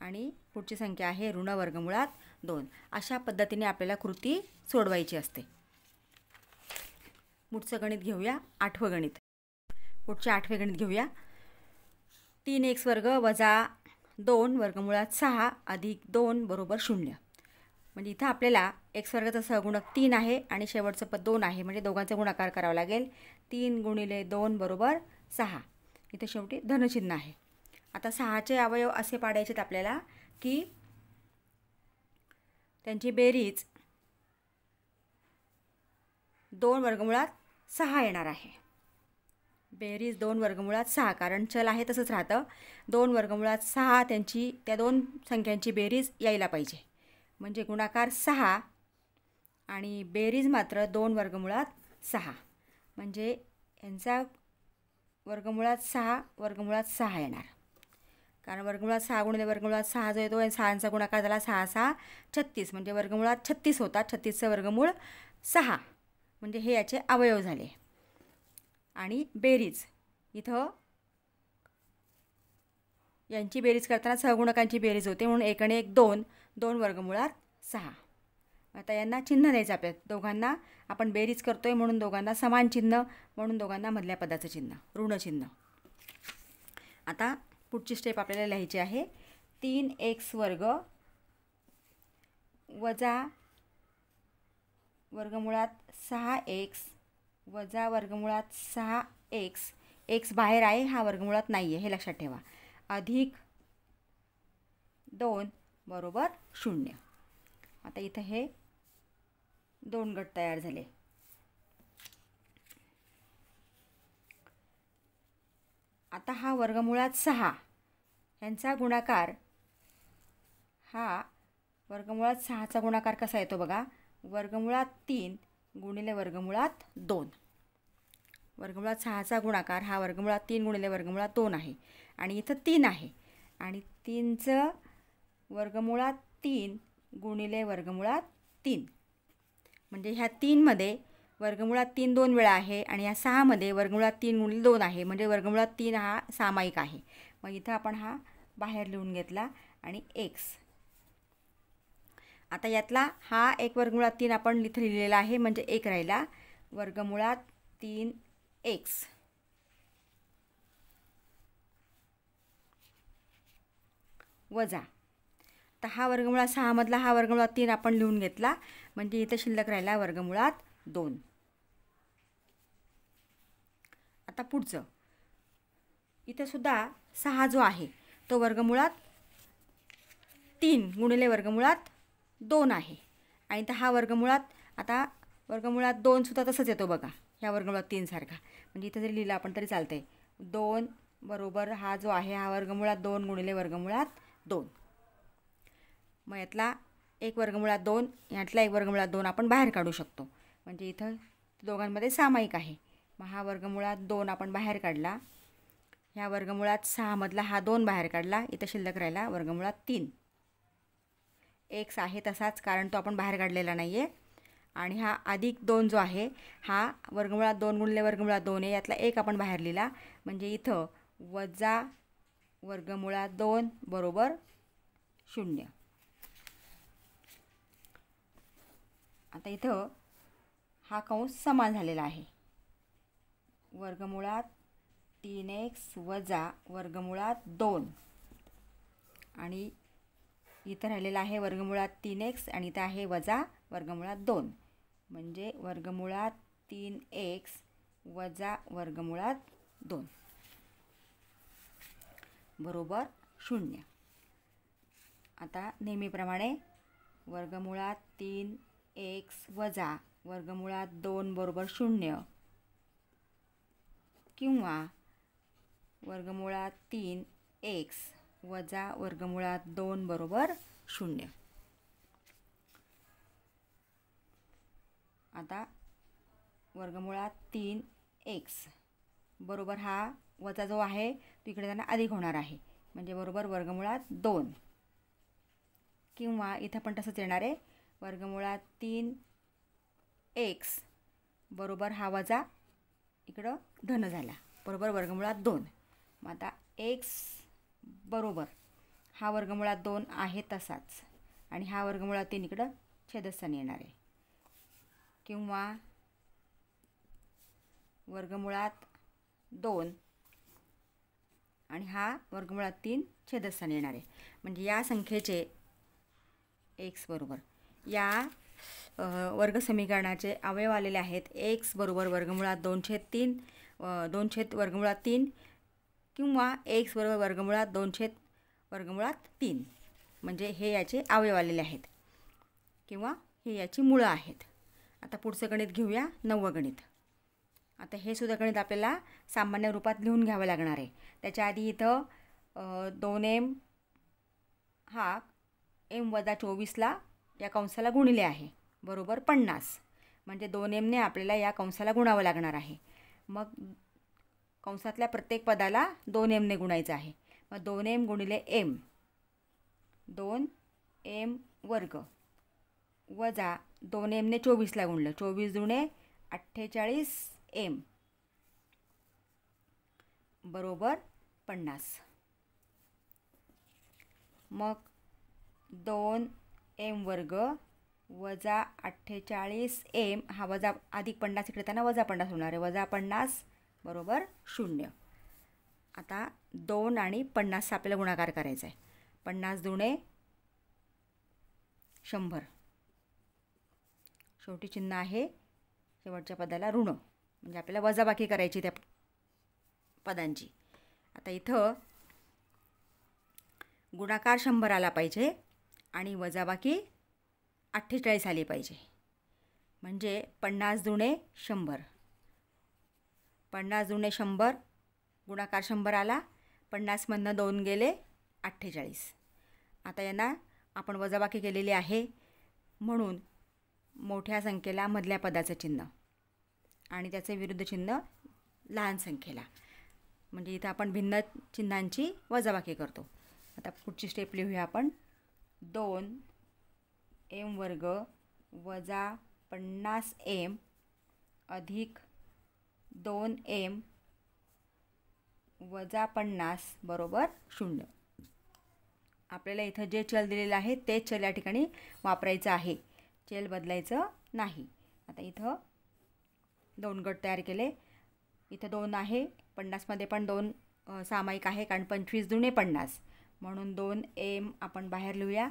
आणि पुढची संख्या आहे ऋण वर्गमुळात 2. अशा पद्धतीने आपल्याला कृती सोडवायची असते. पुढचं गणित घेऊया, 8वं गणित. पुढचे 8वे गणित घेऊया. 3x वर्ग वजा 2 वर्गमुळात 6 अधिक 2 बरोबर 0. म्हणजे इथं आपल्याला x वर्गाचा सहगुणक 3 आहे आणि शेवटचं पद 2 आहे, म्हणजे दोघांचा गुणाकार करावा लागेल. 3 गुणिले 2 बरोबर 6. इथं शेवटी धनचिन्ह आहे. आता 6चे अवयव असे पाडायचे आहेत आपल्याला की त्यांची बेरीज 2 वर्गमुळात 6 येणार आहे. बेरीज 2 वर्गमुळात 6, कारण चल आहे तसंच राहतं. 2 वर्गमुळात 6 त्यांची त्या दोन संख्यांची बेरीज यायला पाहिजे. म्हणजे गुणाकार 6 आणि बेरीज मात्र 2 वर्गमुळात 6. म्हणजे यांचा वर्गमुळात 6 वर्गमुळात 6 येणार, कारण वर्गमुळात 6 गुणिले वर्गमुळात 6 जो येतो, 6चा गुणाकार झाला 6 6 36, म्हणजे वर्गमुळात 36 होतात. 36चं वर्गमूळ 6, म्हणजे हे याचे अवयव झाले. आणि बेरीज इथं यांची बेरीज करताना सहगुणकांची बेरीज होते, म्हणून 1 आणि 1 2, 2 वर्गमुळात 6. आता यांना चिन्ह द्यायचं आपल्या दोघांना. आपण बेरीज करतोय म्हणून दोघांना समान चिन्ह, म्हणून दोघांना मधल्या पदाचं चिन्ह ऋण चिन्ह. आता पुढची स्टेप आपल्याला लिहायची आहे. 3x वर्ग वजा वर्गमुळात 6x वजा वर्गमुळात 6x, x बाहेर आहे, हा वर्गमुळात नाही आहे हे लक्षात ठेवा, अधिक 2 बरोबर 0. आता इथं हे 2 गट तयार झाले. आता हा वर्गमुळात 6 यांचा गुणाकार, हा वर्गमुळात 6चा गुणाकार कसा येतो बघा, वर्गमुळात 3 गुणिले वर्गमुळात 2. वर्गमुळात 6चा गुणाकार हा वर्गमुळात 3 गुणिले वर्गमुळात 2 आहे आणि इथं 3 आहे आणि 3चं वर्गमुळात 3 गुणिले वर्गमुळात 3. म्हणजे ह्या 3मध्ये वर्गमुळात 3 2 वेळा आहे आणि या 6मध्ये वर्गमुळात 3 गुणिले 2 आहे, म्हणजे वर्गमुळात 3 हा सामायिक आहे. मग इथं आपण हा बाहेर लिहून घेतला आणि x. आता यातला हा एक वर्गमुळात 3 आपण इथं लिहिलेला आहे, म्हणजे 1 राहिला. वर्गमुळात 3x वजा, तर हा वर्गमुळात 6मधला हा वर्गमुळात 3 आपण लिहून घेतला, म्हणजे इथं शिल्लक राहिला वर्गमुळात 2. आता पुढचं, इथं सुद्धा 6 जो आहे तो वर्गमुळात 3 गुणिले वर्गमुळात 2 आहे आणि तर हा वर्गमुळात, आता वर्गमुळात 2 सुद्धा तसंच येतो बघा ह्या वर्गमुळात 3 सारखा, म्हणजे इथं जरी लिहिलं आपण तरी चालतंय. 2 बरोबर हा जो आहे हा वर्गमुळात 2 गुणिले वर्गमुळात 2. मग यातला एक वर्गमुळात 2, यातला एक वर्गमुळात 2 आपण बाहेर काढू शकतो, म्हणजे इथं दोघांमध्ये सामायिक आहे. मग हा वर्गमुळात 2 आपण बाहेर काढला, ह्या वर्गमुळात 6मधला हा 2 बाहेर काढला, इथं शिल्लक राहिला वर्गमुळात 3. x आहे तसाच, कारण तो आपण बाहेर काढलेला नाही आहे. आणि हा अधिक 2 जो आहे हा वर्गमुळात 2 गुणिले वर्गमुळात 2 आहे, यातला एक आपण बाहेर लिहिला, म्हणजे इथं वजा वर्गमुळात 2 बरोबर 0. आता इथं हा कंस समान झालेला आहे. वर्गमुळात 3x वजा वर्गमुळात 2 आणि इथं राहिलेला आहे वर्गमुळात 3x आणि इथं आहे वजा वर्गमुळात 2, म्हणजे वर्गमुळात 3x वजा वर्गमुळात 2 बरोबर 0. आता नेहमीप्रमाणे वर्गमुळात 3x वजा वर्गमुळात 2 बरोबर 0 किंवा वर्गमुळात 3x वजा वर्गमुळात 2 बरोबर 0. आता वर्गमुळात 3x बरोबर हा वजा जो आहे तो इकडे त्यांना अधिक होणार आहे, म्हणजे बरोबर वर्गमुळात 2 किंवा इथं पण तसंच येणार आहे, वर्गमुळात 3x बरोबर हा वजा इकडं धन झाला, बरोबर वर्गमुळात 2. मग आता x बरोबर हा वर्गमुळात 2 आहे तसाच आणि हा वर्गमुळात 3 इकडं छेदस्थानी येणार आहे, किंवा वर्गमुळात 2 आणि हा वर्गमुळात 3 छेदस्थानी येणार आहे. म्हणजे या संख्येचे x बरोबर या वर्गसमीकरणाचे अवयव आलेले आहेत. x बरोबर वर्गमुळात 2/3 2 वर्गमुळात 3 किंवा x बरोबर वर्गमुळात 2 वर्गमुळात 3, म्हणजे हे याचे अवयव आलेले आहेत किंवा हे याची मुळं आहेत. आता पुढचं गणित घेऊया, 9वं गणित. आता हे सुद्धा गणित आपल्याला सामान्य रूपात लिहून घ्यावं लागणार आहे. त्याच्या आधी इथं 2m हा m वजा 24ला या कंसाला गुणिले आहे बरोबर 50, म्हणजे 2mने आपल्याला या कंसाला गुणावं लागणार आहे. मग कंसातल्या प्रत्येक पदाला 2mने गुणायचं आहे. मग 2m गुणिले m 2m वर्ग वजा 2mने 24ला गुणलं, 24 दुणे 48m बरोबर 50. मग 2m वर्ग वजा 48m हा वजा अधिक 50 इकडे त्यांना वजा 50 होणार आहे, वजा 50 बरोबर 0. आता 2 आणि 50चा आपल्याला गुणाकार करायचा आहे. 50 दुणे 100, शेवटी चिन्ह आहे शेवटच्या पदाला ऋण, म्हणजे आपल्याला वजाबाकी करायची त्या पदांची. आता इथं गुणाकार 100 आला पाहिजे आणि वजाबाकी 48 आली पाहिजे. म्हणजे 50 दुणे 100. 50 दुणे 100 गुणाकार 100 आला. 50मधनं 2 गेले 48. आता यांना आपण वजाबाकी केलेली आहे म्हणून मोठ्या संख्येला मधल्या पदाचं चिन्ह आणि त्याचे विरुद्ध चिन्ह लहान संख्येला. म्हणजे इथं आपण भिन्न चिन्हांची वजाबाकी करतो. आता पुढची स्टेप लिहूया आपण. 2m वर्ग वजा 50m अधिक 2m वजा 50 बरोबर 0. आपल्याला इथं जे चल दिलेलं आहे तेच चल या ठिकाणी वापरायचं आहे. चल बदलायचं नाही. आता इथं 2 गट तयार केले. इथं 2 आहे. 50मध्ये पण 2 सामायिक आहे कारण 25 दुणे 50 म्हणून 2m आपण बाहेर लिहूया.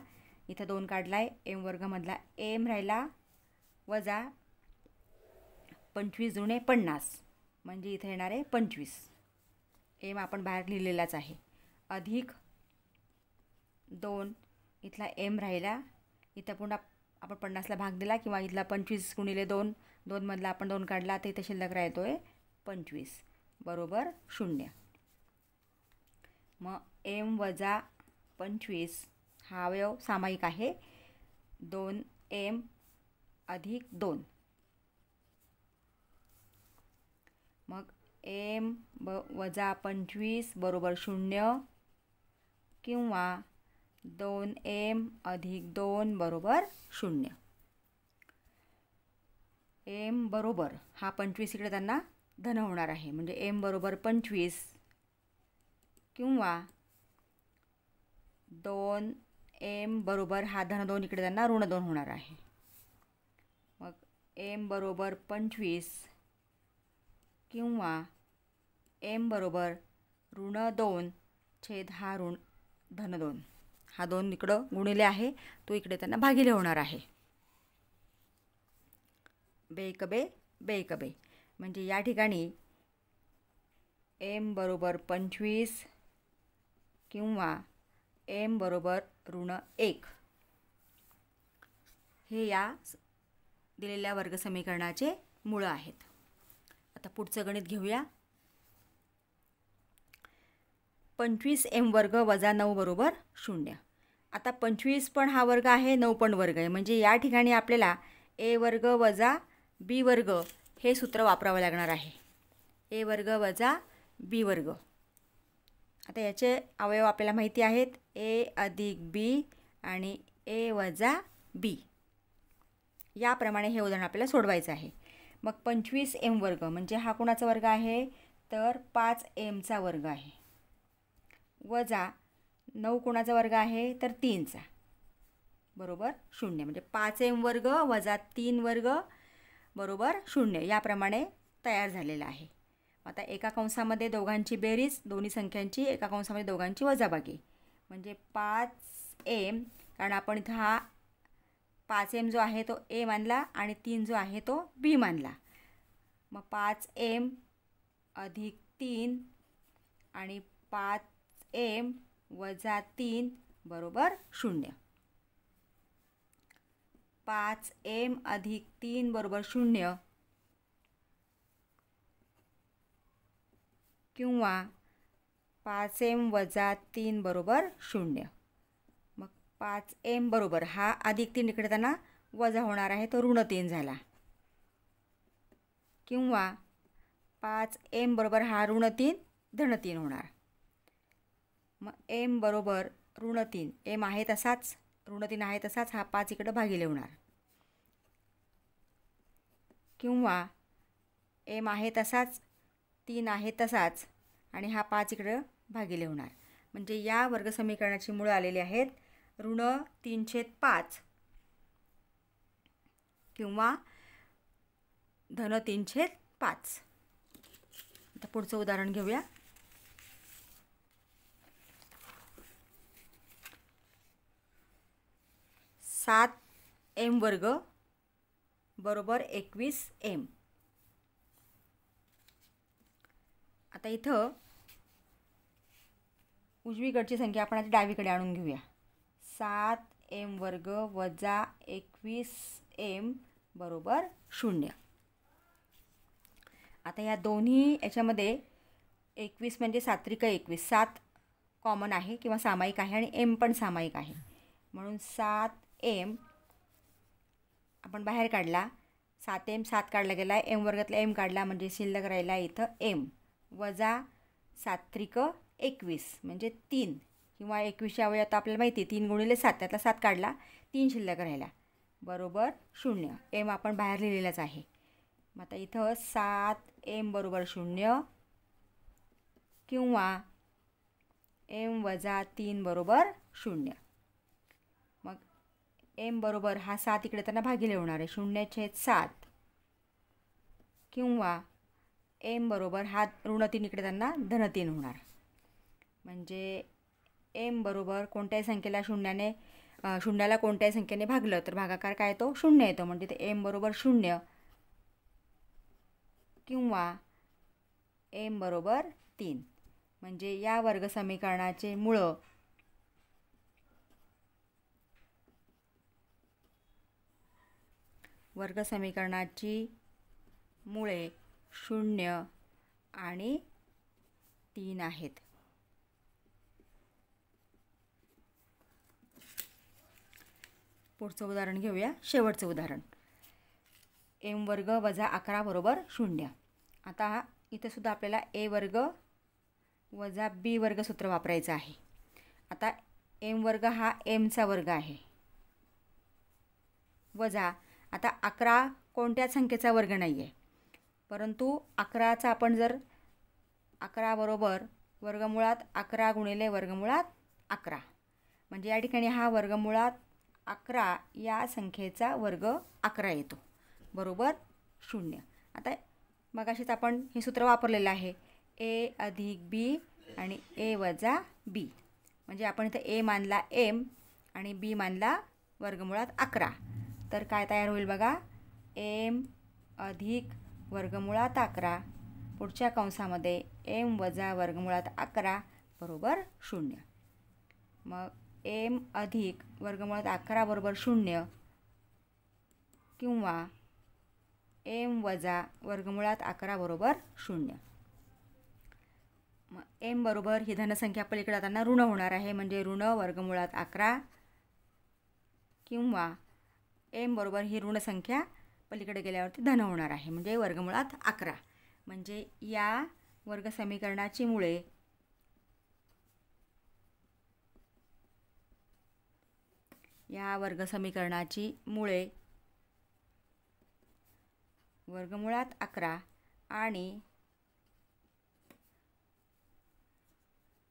इथं 2 काढलाय. m वर्गमधला m राहिला वजा 25 दुणे 50 म्हणजे इथं येणार आहे 25. m आपण बाहेर लिहिलेलाच आहे. अधिक 2 इथला m राहिला. इथं पुन्हा आपण 50ला भाग दिला किंवा इथला 25 गुणिले 2 2मधला आपण 2 काढला तर इथं शिल्लक राहतो आहे 25 बरोबर 0. मग m वजा 25 हा अवयव सामायिक आहे. 2m अधिक 2. मग m वजा 25 बरोबर 0 किंवा 2m अधिक 2 बरोबर 0. m बरोबर हा 25 इकडे त्यांना धन होणार आहे म्हणजे m बरोबर 25 किंवा 2m बरोबर हा धन 2 इकडे त्यांना ऋण 2 होणार आहे. मग m बरोबर 25 किंवा m बरोबर ऋण 2 छेद हा ऋण धन 2. हा 2 इकडं गुणिले आहे तो इकडे त्यांना भागिले होणार आहे. बेकबे बेकबे म्हणजे या ठिकाणी m बरोबर 25 किंवा m बरोबर ऋण 1 हे या दिलेल्या वर्गसमीकरणाचे मूळ आहेत. आता पुढचं गणित घेऊया. 25m वर्ग वजा 9 बरोबर 0. आता 25 पण हा वर्ग आहे 9 पण वर्ग आहे म्हणजे या ठिकाणी आपल्याला a वर्ग वजा b वर्ग हे सूत्र वापरावं लागणार आहे. a वर्ग वजा b वर्ग. आता याचे अवयव आपल्याला माहिती आहेत a अधिक b आणि a वजा b. याप्रमाणे हे उदाहरण आपल्याला सोडवायचं आहे. मग 25m वर्ग म्हणजे हा कोणाचा वर्ग आहे तर 5mचा वर्ग आहे वजा 9 कोणाचा वर्ग आहे तर 3चा बरोबर 0 म्हणजे 5m वर्ग वजा 3 वर्ग बरोबर 0 याप्रमाणे तयार झालेला आहे. आता एका कंसामध्ये दोघांची बेरीज दोन्ही संख्यांची एका कंसामध्ये दोघांची वजाबाकी म्हणजे 5m कारण आपण इथं हा 5m जो आहे तो a मानला आणि 3 जो आहे तो b मानला. मग 5m अधिक 3 आणि 5m वजा 3 बरोबर 0. 5m अधिक 3 बरोबर 0 किंवा 5m वजा 3 बरोबर 0. मग 5m बरोबर हा अधिक 3 इकडे त्यांना वजा होणार आहे तो ऋण 3 झाला किंवा 5m बरोबर हा ऋण 3 धन 3 होणार. मग m बरोबर ऋण 3 m आहे तसाच ऋण 3 आहे तसाच हा 5 इकडं भागिले होणार किंवा m आहे तसाच 3 आहे तसाच आणि हा 5 इकडं भागिले होणार. म्हणजे या वर्गसमीकरणाची मुळं आलेली आहेत ऋण 3/5 किंवा धन 3/5. आता पुढचं उदाहरण घेऊया. 7m वर्ग बरोबर 21m. आता इथं उजवीकडची संख्या आपण आता डावीकडे आणून घेऊया. 7m² वजा 21m बरोबर 0. आता या दोन्ही याच्यामध्ये 21 म्हणजे सात्रिक 21, 7 कॉमन आहे किंवा सामायिक आहे आणि m पण सामायिक आहे, म्हणून 7m आपण बाहेर काढला. 7m 7 काढला गेला, m वर्गातला m काढला म्हणजे शिल्लक राहिला इथं m वजा सात्रिक 21 म्हणजे 3 किंवा 21 अवयव आपल्याला माहिती आहे 3 गुणिले 7, त्यातला 7 काढला, 3 शिल्लक राहिला बरोबर 0. m आपण बाहेर लिहिलेलाच आहे. मग आता इथं 7m बरोबर 0 किंवा m वजा 3 बरोबर 0. मग m बरोबर हा 7 इकडे त्यांना भागिले होणार आहे, 0/7 किंवा m बरोबर हा ऋण 3 इकडे त्यांना धन 3 होणार. म्हणजे m बरोबर कोणत्याही संख्येला शून्याला कोणत्याही संख्येने भागलं तर भागाकार काय येतो? 0 येतो. म्हणजे ते m बरोबर 0 किंवा m बरोबर 3. म्हणजे या वर्ग समीकरणाचे मूळं वर्ग समीकरणाची मुळे 0 आणि 3 आहेत. पुढचं उदाहरण घेऊया, शेवटचं उदाहरण. m² वजा 11 बरोबर 0. आता इथं सुद्धा आपल्याला a² वजा b² सूत्र वापरायचं आहे. आता m² हा mचा वर्ग आहे वजा, आता 11 कोणत्याच संख्येचा वर्ग नाही आहे, परंतु 11चा आपण जर 11 बरोबर वर्गमुळात 11 गुणिले वर्गमुळात 11 म्हणजे या ठिकाणी हा वर्गमुळात 11 या संख्येचा वर्ग 11 येतो बरोबर 0. आता मगाशीच आपण हे सूत्र वापरलेलं आहे, a अधिक b आणि a वजा b. म्हणजे आपण इथं a मानला m आणि b मानला वर्गमुळात 11. तर काय तयार होईल बघा, m अधिक वर्गमुळात 11 पुढच्या कंसामध्ये m वजा वर्गमुळात 11 बरोबर 0. मग m अधिक वर्गमुळात 11 बरोबर 0 किंवा m वजा वर्गमुळात 11 बरोबर 0. मग m बरोबर ही धनसंख्या पलीकडे जाताना ऋण होणार आहे, म्हणजे ऋण वर्गमुळात 11 किंवा m बरोबर ही ऋण संख्या पलीकडे गेल्यावरती धन होणार आहे, म्हणजे वर्गमुळात 11. म्हणजे या वर्ग समीकरणाची मुळे वर्गमुळात 11 आणि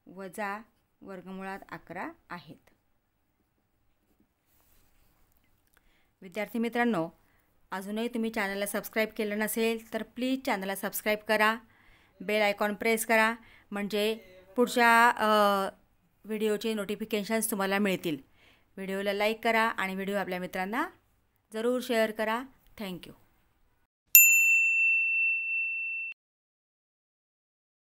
वजा वर्गमुळात 11 आहेत. विद्यार्थी मित्रांनो, अजूनही तुम्ही चॅनलला सबस्क्राईब केलं नसेल तर प्लीज चॅनलला सबस्क्राईब करा, बेल आयकॉन प्रेस करा, म्हणजे पुढच्या व्हिडिओचे नोटिफिकेशन्स तुम्हाला मिळतील. व्हिडिओला लाईक करा आणि व्हिडिओ आपल्या मित्रांना जरूर शेअर करा. थँक्यू.